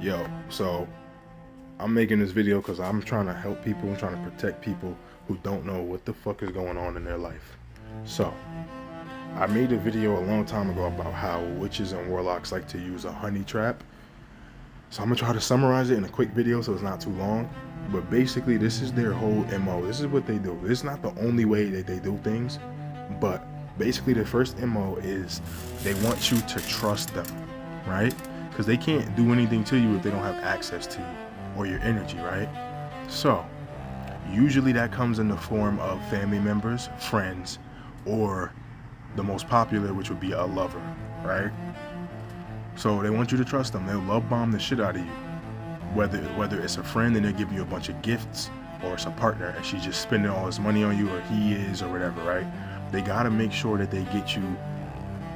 Yo, so I'm making this video because I'm trying to help people. I'm trying to protect people who don't know what the fuck is going on in their life. So, I made a video a long time ago about how witches and warlocks like to use a honey trap. So I'm gonna try to summarize it in a quick video so it's not too long. But basically, this is their whole MO. This is what they do. This is not the only way that they do things, but basically the first MO is they want you to trust them, right? Because they can't do anything to you if they don't have access to you or your energy, right? So usually that comes in the form of family members, friends, or the most popular, which would be a lover, right? So they want you to trust them. They'll love bomb the shit out of you. Whether it's a friend and they're giving you a bunch of gifts, or it's a partner and she's just spending all his money on you, or he is, or whatever, right? They gotta make sure that they get you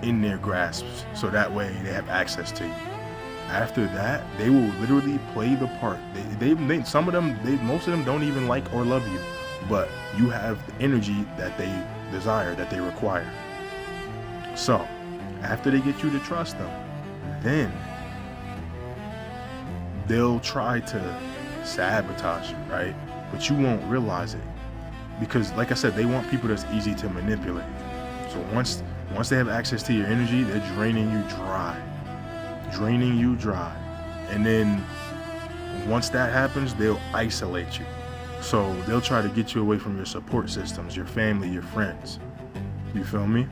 in their grasps so that way they have access to you. After that, they will literally play the part. Some of them, most of them don't even like or love you, but you have the energy that they desire, that they require. So, after they get you to trust them, then they'll try to sabotage you, right? But you won't realize it because, like I said, they want people that's easy to manipulate. So once they have access to your energy, they're draining you dry. And then once that happens, they'll isolate you. So they'll try to get you away from your support systems, your family, your friends. You feel me?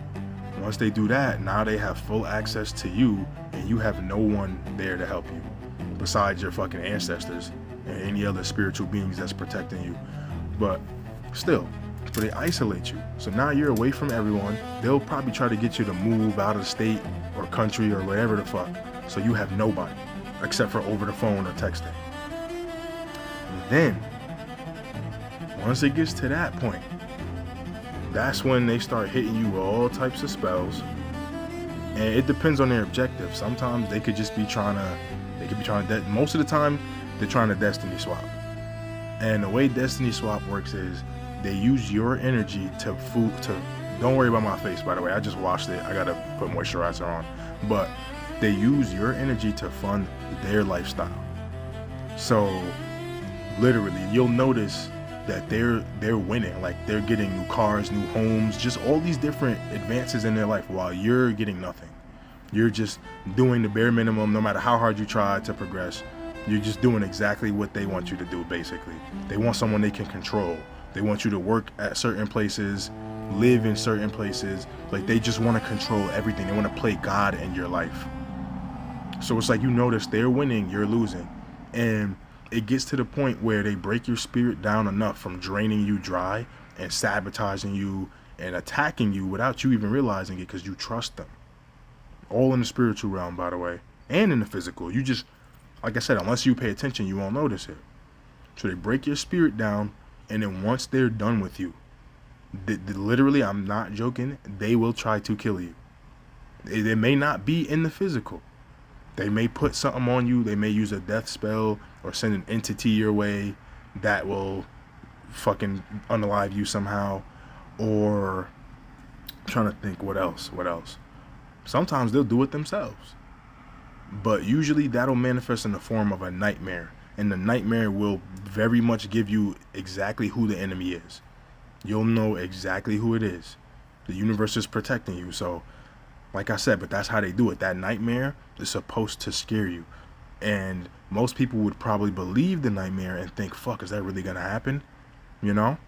Once they do that, now they have full access to you and you have no one there to help you besides your fucking ancestors and any other spiritual beings that's protecting you. But still, so they isolate you. So now you're away from everyone. They'll probably try to get you to move out of state or country or whatever the fuck. So you have nobody except for over the phone or texting. And then, once it gets to that point, that's when they start hitting you with all types of spells. And it depends on their objective. Sometimes they could just be trying to, most of the time, they're trying to destiny swap. And the way destiny swap works is they use your energy to don't worry about my face, by the way. I just washed it. I gotta put moisturizer on. But they use your energy to fund their lifestyle. So literally, you'll notice that they're winning. Like, they're getting new cars, new homes, just all these different advances in their life while you're getting nothing. You're just doing the bare minimum. No matter how hard you try to progress, you're just doing exactly what they want you to do. Basically, they want someone they can control. They want you to work at certain places, live in certain places. Like, they just want to control everything. They want to play God in your life. So it's like, you notice they're winning, you're losing. And it gets to the point where they break your spirit down enough from draining you dry and sabotaging you and attacking you without you even realizing it, because you trust them. All in the spiritual realm, by the way, and in the physical. You just, like I said, unless you pay attention, you won't notice it. So they break your spirit down, and then once they're done with you, literally, I'm not joking, they will try to kill you. They may not be in the physical. They may put something on you. They may use a death spell or send an entity your way that will fucking unalive you somehow. Or I'm trying to think what else. Sometimes they'll do it themselves. But usually that'll manifest in the form of a nightmare. And the nightmare will very much give you exactly who the enemy is. You'll know exactly who it is. The universe is protecting you. So, like I said, but that's how they do it. That nightmare is supposed to scare you. And most people would probably believe the nightmare and think, fuck, is that really going to happen? You know?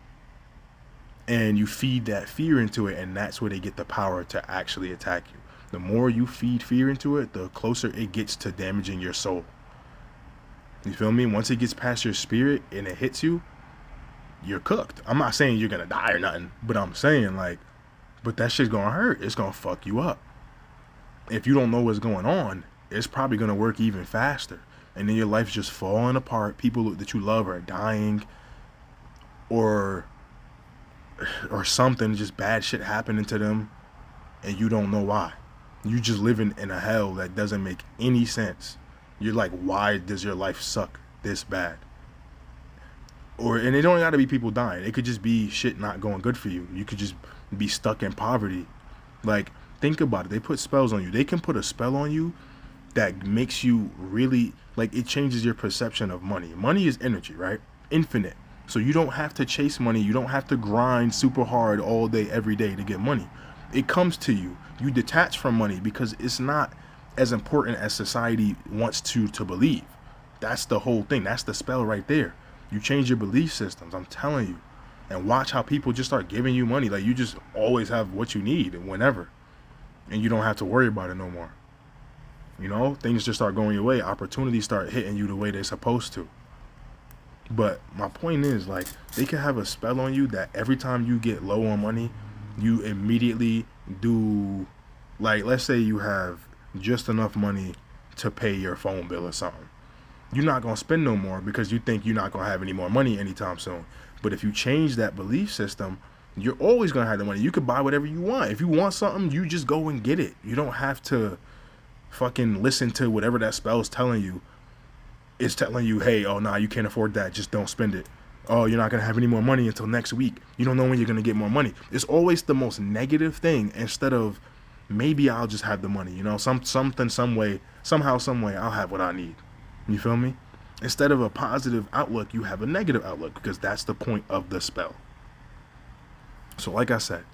And you feed that fear into it, and that's where they get the power to actually attack you. The more you feed fear into it, the closer it gets to damaging your soul. You feel me? Once it gets past your spirit and it hits you, you're cooked. I'm not saying you're going to die or nothing, but I'm saying, like, but that shit's going to hurt. It's going to fuck you up. If you don't know what's going on, it's probably going to work even faster. And then your life's just falling apart. People that you love are dying, or something, just bad shit happening to them, and you don't know why. You just living in a hell that doesn't make any sense. You're like, why does your life suck this bad? And it don't got to be people dying. It could just be shit not going good for you. You could just be stuck in poverty. Like, think about it. They put spells on you. They can put a spell on you that makes you really, like, it changes your perception of money. Money is energy, right? Infinite. So you don't have to chase money. You don't have to grind super hard all day, every day to get money. It comes to you. You detach from money because it's not as important as society wants to believe. That's the whole thing. That's the spell right there. You change your belief systems, I'm telling you. And watch how people just start giving you money. Like, you just always have what you need and whenever. And you don't have to worry about it no more. You know, things just start going your way. Opportunities start hitting you the way they're supposed to. But my point is, like, they can have a spell on you that every time you get low on money, you immediately do, like, let's say you have just enough money to pay your phone bill or something. You're not going to spend no more because you think you're not going to have any more money anytime soon. But if you change that belief system, you're always going to have the money. You can buy whatever you want. If you want something, you just go and get it. You don't have to fucking listen to whatever that spell is telling you. It's telling you, hey, oh, nah, you can't afford that. Just don't spend it. Oh, you're not going to have any more money until next week. You don't know when you're going to get more money. It's always the most negative thing instead of maybe I'll just have the money. You know, something, some way, somehow, some way, I'll have what I need. You feel me? Instead of a positive outlook, you have a negative outlook because that's the point of the spell. So like I said,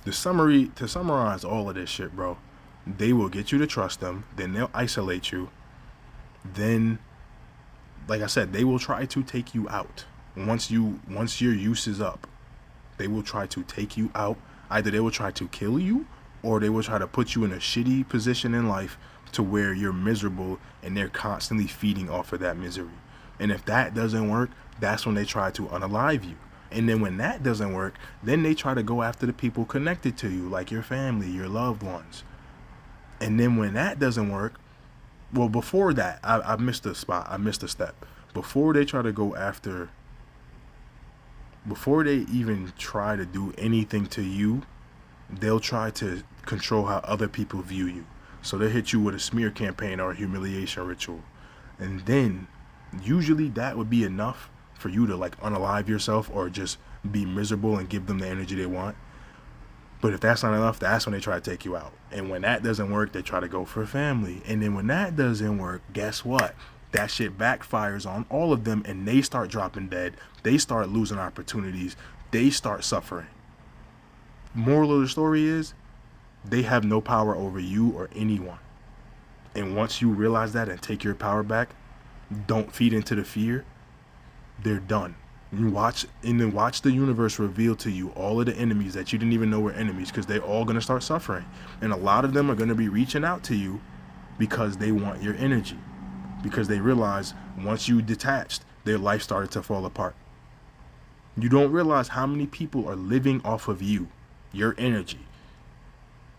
to summarize all of this shit, bro, they will get you to trust them. Then they'll isolate you. Then, like I said, they will try to take you out. Once your use is up, they will try to take you out. Either they will try to kill you or they will try to put you in a shitty position in life to where you're miserable and they're constantly feeding off of that misery. And if that doesn't work, that's when they try to unalive you. And then when that doesn't work, then they try to go after the people connected to you, like your family, your loved ones. And then when that doesn't work, well, before that, I missed a spot. I missed a step. Before they even try to do anything to you, they'll try to control how other people view you. So they hit you with a smear campaign or a humiliation ritual. And then usually that would be enough for you to like unalive yourself or just be miserable and give them the energy they want. But if that's not enough, that's when they try to take you out. And when that doesn't work, they try to go for family. And then when that doesn't work, guess what? That shit backfires on all of them and they start dropping dead. They start losing opportunities. They start suffering. Moral of the story is, they have no power over you or anyone. And once you realize that and take your power back, don't feed into the fear, they're done. You watch the universe reveal to you all of the enemies that you didn't even know were enemies, because they're all going to start suffering. And a lot of them are going to be reaching out to you because they want your energy. Because they realize once you detached, their life started to fall apart. You don't realize how many people are living off of you, your energy,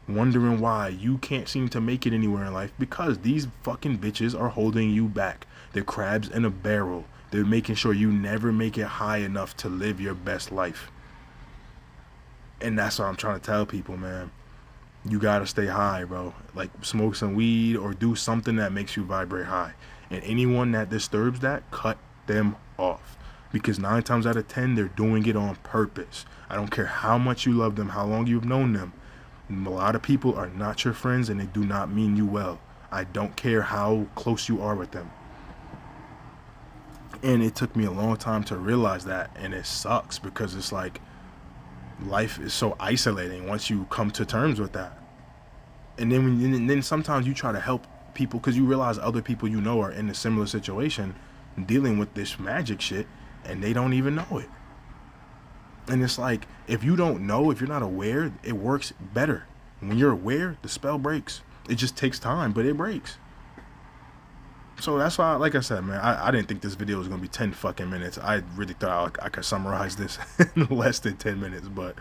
wondering why you can't seem to make it anywhere in life, because these fucking bitches are holding you back. They're crabs in a barrel. They're making sure you never make it high enough to live your best life. And that's what I'm trying to tell people, man. You gotta stay high, bro. Like, smoke some weed or do something that makes you vibrate high. And anyone that disturbs that, cut them off. Because 9 times out of 10, they're doing it on purpose. I don't care how much you love them, how long you've known them. A lot of people are not your friends and they do not mean you well. I don't care how close you are with them. And it took me a long time to realize that, and it sucks because it's like life is so isolating once you come to terms with that. And then sometimes you try to help people because you realize other people you know are in a similar situation dealing with this magic shit and they don't even know it. And it's like, if you don't know, if you're not aware, it works better. When you're aware, the spell breaks. It just takes time, but it breaks. So that's why, like I said, man, I didn't think this video was going to be 10 fucking minutes. I really thought I could summarize this in less than 10 minutes. But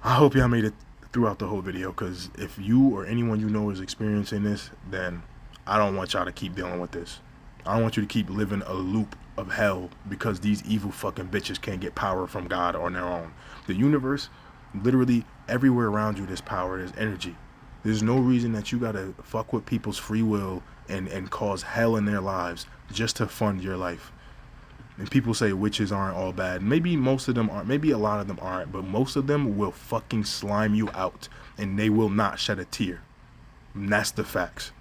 I hope y'all made it throughout the whole video, because if you or anyone you know is experiencing this, then I don't want y'all to keep dealing with this. I don't want you to keep living a loop of hell because these evil fucking bitches can't get power from God on their own. The universe, literally everywhere around you, there's power, there's energy. There's no reason that you gotta fuck with people's free will and cause hell in their lives just to fund your life. And people say witches aren't all bad. Maybe most of them aren't. Maybe a lot of them aren't. But most of them will fucking slime you out. And they will not shed a tear. And that's the facts.